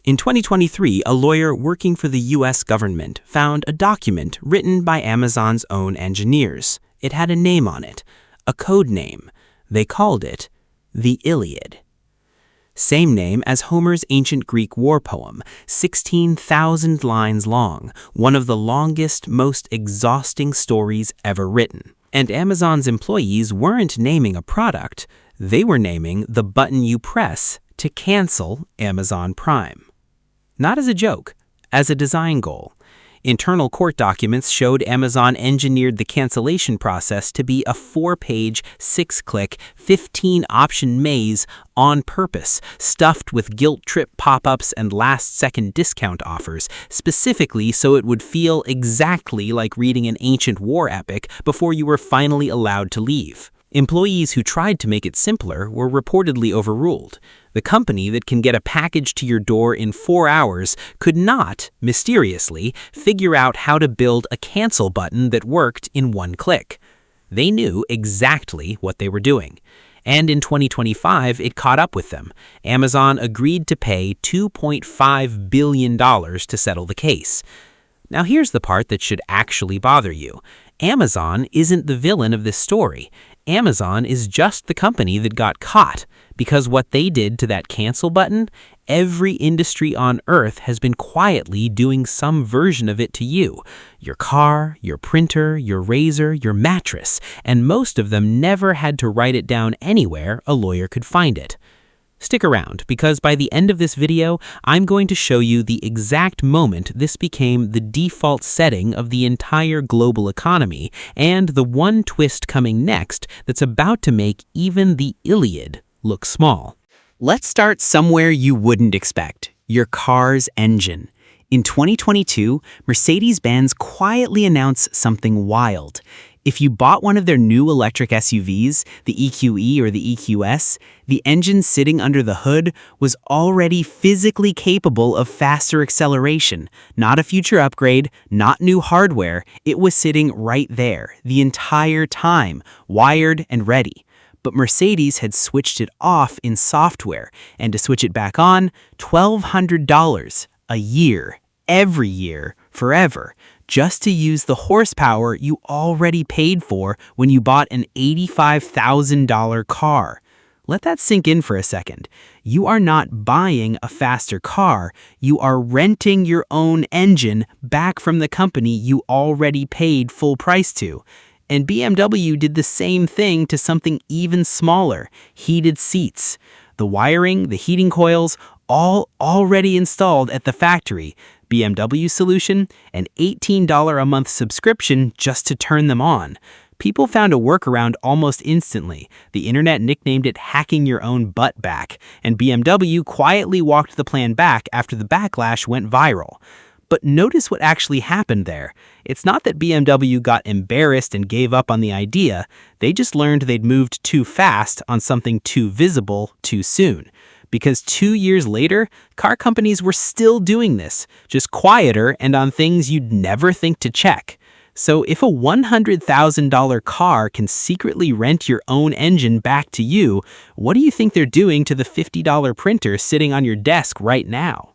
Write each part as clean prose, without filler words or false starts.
In 2023, a lawyer working for the US government found a document written by Amazon's own engineers. It had a name on it, a code name. They called it the Iliad. Same name as Homer's ancient Greek war poem, 16,000 lines long, one of the longest, most exhausting stories ever written. And Amazon's employees weren't naming a product, they were naming the button you press to cancel Amazon Prime. Not as a joke, as a design goal. Internal court documents showed Amazon engineered the cancellation process to be a 4-page, 6-click, 15-option maze on purpose, stuffed with guilt trip pop-ups and last-second discount offers, specifically so it would feel exactly like reading an ancient war epic before you were finally allowed to leave. Employees who tried to make it simpler were reportedly overruled. The company that can get a package to your door in 4 hours could not, mysteriously, figure out how to build a cancel button that worked in 1 click. They knew exactly what they were doing. And in 2025, it caught up with them. Amazon agreed to pay $2.5 billion to settle the case. Now here's the part that should actually bother you. Amazon isn't the villain of this story. Amazon is just the company that got caught, because what they did to that cancel button, every industry on Earth has been quietly doing some version of it to you. Your car, your printer, your razor, your mattress, and most of them never had to write it down anywhere a lawyer could find it. Stick around, because by the end of this video, I'm going to show you the exact moment this became the default setting of the entire global economy, and the one twist coming next that's about to make even the Iliad look small. Let's start somewhere you wouldn't expect, your car's engine. In 2022, Mercedes-Benz quietly announced something wild. If you bought one of their new electric SUVs, the EQE or the EQS, the engine sitting under the hood was already physically capable of faster acceleration. Not a future upgrade, not new hardware, it was sitting right there the entire time, wired and ready. But Mercedes had switched it off in software, and to switch it back on, $1,200 a year, every year, forever, just to use the horsepower you already paid for when you bought an $85,000 car. Let that sink in for a second. You are not buying a faster car, you are renting your own engine back from the company you already paid full price to. And BMW did the same thing to something even smaller, heated seats. The wiring, the heating coils, all already installed at the factory. BMW's solution, an $18 a month subscription just to turn them on. People found a workaround almost instantly. The internet nicknamed it hacking your own butt back, and BMW quietly walked the plan back after the backlash went viral. But notice what actually happened there. It's not that BMW got embarrassed and gave up on the idea, they just learned they'd moved too fast on something too visible too soon. Because 2 years later, car companies were still doing this, just quieter and on things you'd never think to check. So if a $100,000 car can secretly rent your own engine back to you, what do you think they're doing to the $50 printer sitting on your desk right now?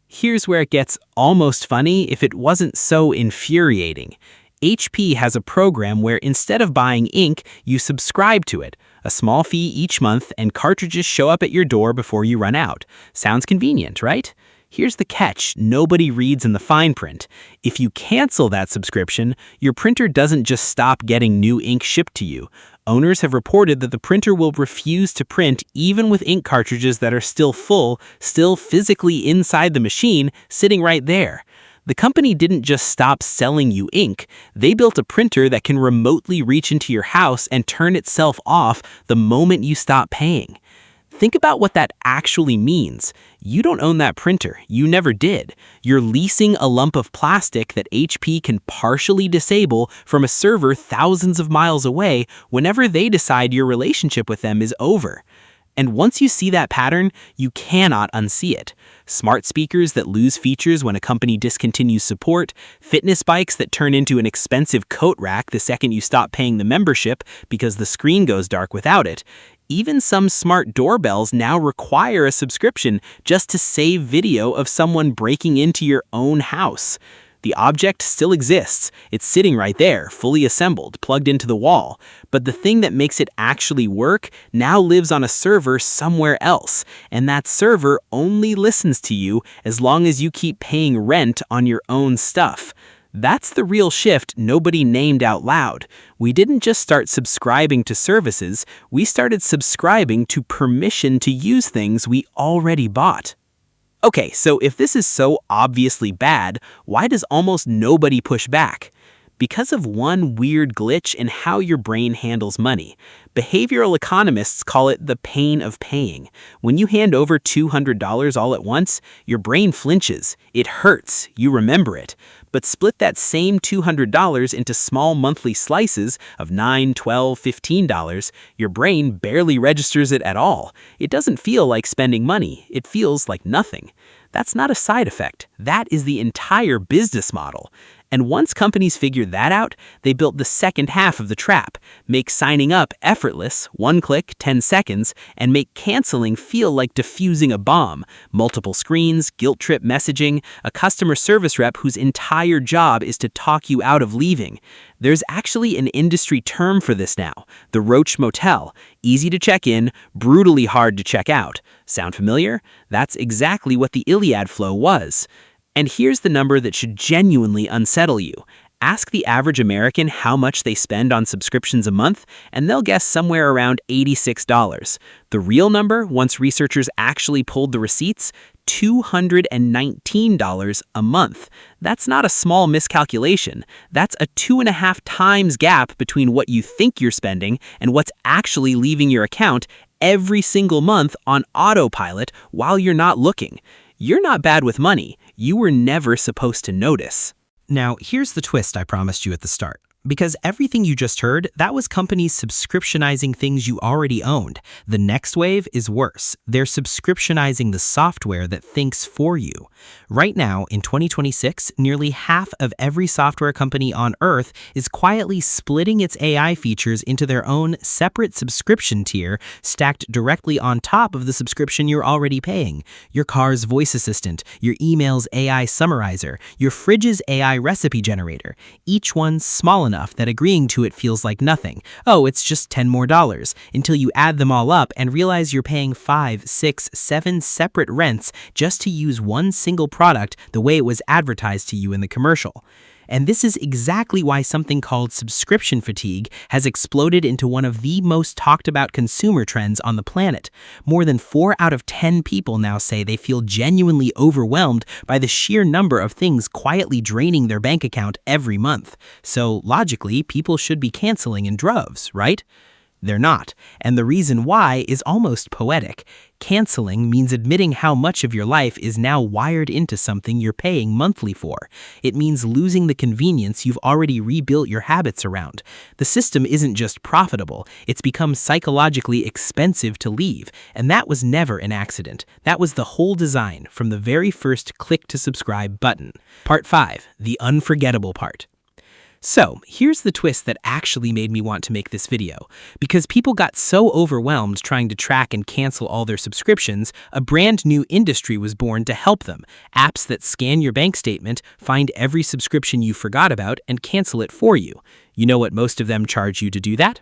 Here's where it gets almost funny if it wasn't so infuriating. HP has a program where instead of buying ink, you subscribe to it. A small fee each month, and cartridges show up at your door before you run out. Sounds convenient, right? Here's the catch nobody reads in the fine print. If you cancel that subscription, your printer doesn't just stop getting new ink shipped to you. Owners have reported that the printer will refuse to print even with ink cartridges that are still full, still physically inside the machine, sitting right there. The company didn't just stop selling you ink, they built a printer that can remotely reach into your house and turn itself off the moment you stop paying. Think about what that actually means. You don't own that printer, you never did. You're leasing a lump of plastic that HP can partially disable from a server thousands of miles away whenever they decide your relationship with them is over. And once you see that pattern, you cannot unsee it. Smart speakers that lose features when a company discontinues support, fitness bikes that turn into an expensive coat rack the second you stop paying the membership because the screen goes dark without it. Even some smart doorbells now require a subscription just to save video of someone breaking into your own house. The object still exists. It's sitting right there, fully assembled, plugged into the wall. But the thing that makes it actually work now lives on a server somewhere else, and that server only listens to you as long as you keep paying rent on your own stuff. That's the real shift nobody named out loud. We didn't just start subscribing to services, we started subscribing to permission to use things we already bought. Okay, so if this is so obviously bad, why does almost nobody push back? Because of one weird glitch in how your brain handles money. Behavioral economists call it the pain of paying. When you hand over $200 all at once, your brain flinches. It hurts. You remember it. But split that same $200 into small monthly slices of $9, $12, $15, your brain barely registers it at all. It doesn't feel like spending money. It feels like nothing. That's not a side effect. That is the entire business model. And once companies figured that out, they built the second half of the trap, make signing up effortless, 1 click, 10 seconds, and make canceling feel like defusing a bomb. Multiple screens, guilt trip messaging, a customer service rep whose entire job is to talk you out of leaving. There's actually an industry term for this now, the Roach Motel. Easy to check in, brutally hard to check out. Sound familiar? That's exactly what the Iliad flow was. And here's the number that should genuinely unsettle you. Ask the average American how much they spend on subscriptions a month, and they'll guess somewhere around $86. The real number, once researchers actually pulled the receipts, $219 a month. That's not a small miscalculation. That's a 2.5 times gap between what you think you're spending and what's actually leaving your account every single month on autopilot while you're not looking. You're not bad with money. You were never supposed to notice. Now, here's the twist I promised you at the start. Because everything you just heard, that was companies subscriptionizing things you already owned. The next wave is worse. They're subscriptionizing the software that thinks for you. Right now, in 2026, nearly half of every software company on Earth is quietly splitting its AI features into their own separate subscription tier, stacked directly on top of the subscription you're already paying. Your car's voice assistant, your email's AI summarizer, your fridge's AI recipe generator. Each one small enough that agreeing to it feels like nothing. Oh, it's just $10 more, until you add them all up and realize you're paying 5, 6, 7 separate rents just to use one single product the way it was advertised to you in the commercial. And this is exactly why something called subscription fatigue has exploded into one of the most talked about consumer trends on the planet. More than 4 out of 10 people now say they feel genuinely overwhelmed by the sheer number of things quietly draining their bank account every month. So logically, people should be canceling in droves, right? They're not, and the reason why is almost poetic. Canceling means admitting how much of your life is now wired into something you're paying monthly for. It means losing the convenience you've already rebuilt your habits around. The system isn't just profitable, it's become psychologically expensive to leave, and that was never an accident. That was the whole design from the very first click to subscribe button. Part 5, the unforgettable part. So, here's the twist that actually made me want to make this video. Because people got so overwhelmed trying to track and cancel all their subscriptions, a brand new industry was born to help them. Apps that scan your bank statement, find every subscription you forgot about, and cancel it for you. You know what most of them charge you to do that?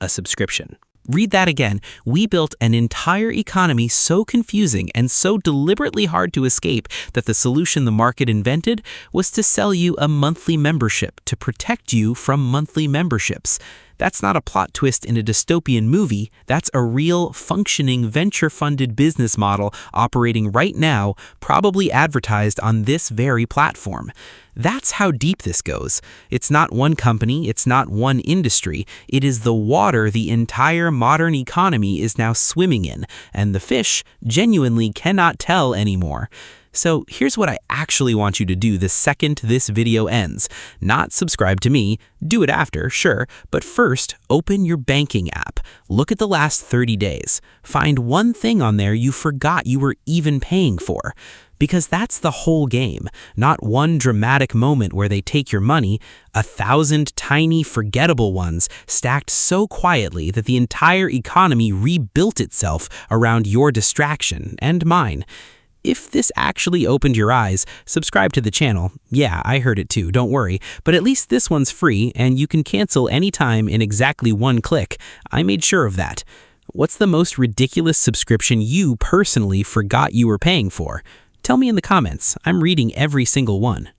A subscription. Read that again. We built an entire economy so confusing and so deliberately hard to escape that the solution the market invented was to sell you a monthly membership to protect you from monthly memberships. That's not a plot twist in a dystopian movie. That's a real, functioning, venture-funded business model operating right now, probably advertised on this very platform. That's how deep this goes. It's not one company, it's not one industry. It is the water the entire modern economy is now swimming in, and the fish genuinely cannot tell anymore. So here's what I actually want you to do the second this video ends. Not subscribe to me, do it after, sure, but first, open your banking app. Look at the last 30 days. Find one thing on there you forgot you were even paying for. Because that's the whole game. Not one dramatic moment where they take your money, 1,000 tiny, forgettable ones stacked so quietly that the entire economy rebuilt itself around your distraction and mine. If this actually opened your eyes, subscribe to the channel. Yeah, I heard it too, don't worry. But at least this one's free, and you can cancel anytime in exactly one click. I made sure of that. What's the most ridiculous subscription you personally forgot you were paying for? Tell me in the comments. I'm reading every single one.